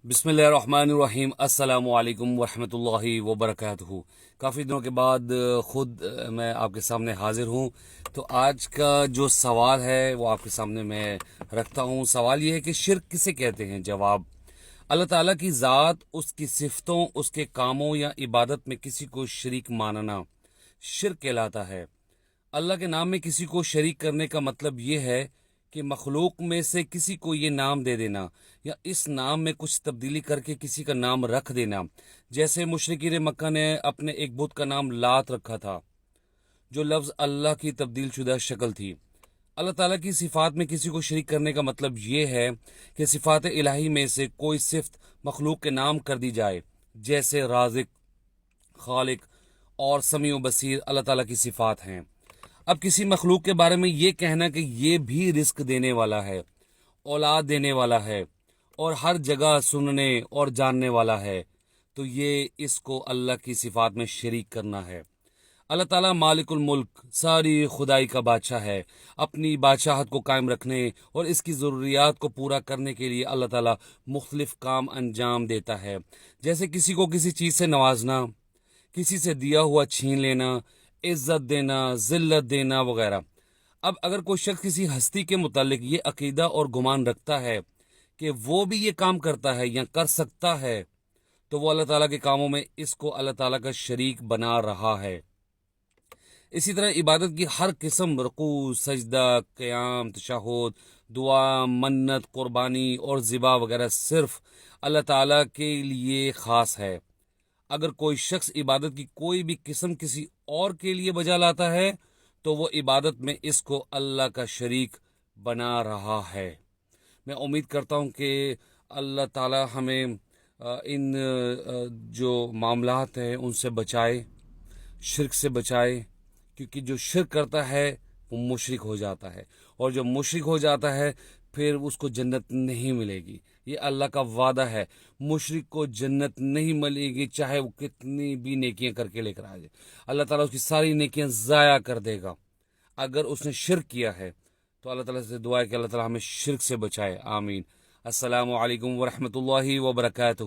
بسم اللہ الرحمن الرحیم۔ السلام علیکم ورحمۃ اللہ وبرکاتہ۔ کافی دنوں کے بعد خود میں آپ کے سامنے حاضر ہوں۔ تو آج کا جو سوال ہے وہ آپ کے سامنے میں رکھتا ہوں۔ سوال یہ ہے کہ شرک کسے کہتے ہیں؟ جواب: اللہ تعالیٰ کی ذات، اس کی صفتوں، اس کے کاموں یا عبادت میں کسی کو شریک ماننا شرک کہلاتا ہے۔ اللہ کے نام میں کسی کو شریک کرنے کا مطلب یہ ہے کہ مخلوق میں سے کسی کو یہ نام دے دینا یا اس نام میں کچھ تبدیلی کر کے کسی کا نام رکھ دینا، جیسے مشرکین مکہ نے اپنے ایک بت کا نام لات رکھا تھا، جو لفظ اللہ کی تبدیل شدہ شکل تھی۔ اللہ تعالیٰ کی صفات میں کسی کو شریک کرنے کا مطلب یہ ہے کہ صفات الہی میں سے کوئی صفت مخلوق کے نام کر دی جائے، جیسے رازق، خالق اور سمیع و بصیر اللہ تعالیٰ کی صفات ہیں۔ اب کسی مخلوق کے بارے میں یہ کہنا کہ یہ بھی رزق دینے والا ہے، اولاد دینے والا ہے اور ہر جگہ سننے اور جاننے والا ہے، تو یہ اس کو اللہ کی صفات میں شریک کرنا ہے۔ اللہ تعالیٰ مالک الملک، ساری خدائی کا بادشاہ ہے۔ اپنی بادشاہت کو قائم رکھنے اور اس کی ضروریات کو پورا کرنے کے لیے اللہ تعالیٰ مختلف کام انجام دیتا ہے، جیسے کسی کو کسی چیز سے نوازنا، کسی سے دیا ہوا چھین لینا، عزت دینا، ذلت دینا وغیرہ۔ اب اگر کوئی شخص کسی ہستی کے متعلق یہ عقیدہ اور گمان رکھتا ہے کہ وہ بھی یہ کام کرتا ہے یا کر سکتا ہے، تو وہ اللہ تعالیٰ کے کاموں میں اس کو اللہ تعالیٰ کا شریک بنا رہا ہے۔ اسی طرح عبادت کی ہر قسم، رکوع، سجدہ، قیام، تشہد، دعا، منت، قربانی اور ذبح وغیرہ صرف اللہ تعالیٰ کے لیے خاص ہے۔ اگر کوئی شخص عبادت کی کوئی بھی قسم کسی اور کے لیے بجا لاتا ہے تو وہ عبادت میں اس کو اللہ کا شریک بنا رہا ہے۔ میں امید کرتا ہوں کہ اللہ تعالی ہمیں ان جو معاملات ہیں ان سے بچائے، شرک سے بچائے، کیونکہ جو شرک کرتا ہے وہ مشرک ہو جاتا ہے، اور جو مشرک ہو جاتا ہے پھر اس کو جنت نہیں ملے گی۔ یہ اللہ کا وعدہ ہے، مشرک کو جنت نہیں ملے گی، چاہے وہ کتنی بھی نیکیاں کر کے لے کر آ جائے۔ اللہ تعالیٰ اس کی ساری نیکیاں ضائع کر دے گا اگر اس نے شرک کیا ہے۔ تو اللہ تعالیٰ سے دعا ہے کہ اللہ تعالیٰ ہمیں شرک سے بچائے، آمین۔ السلام علیکم ورحمۃ اللہ وبرکاتہ۔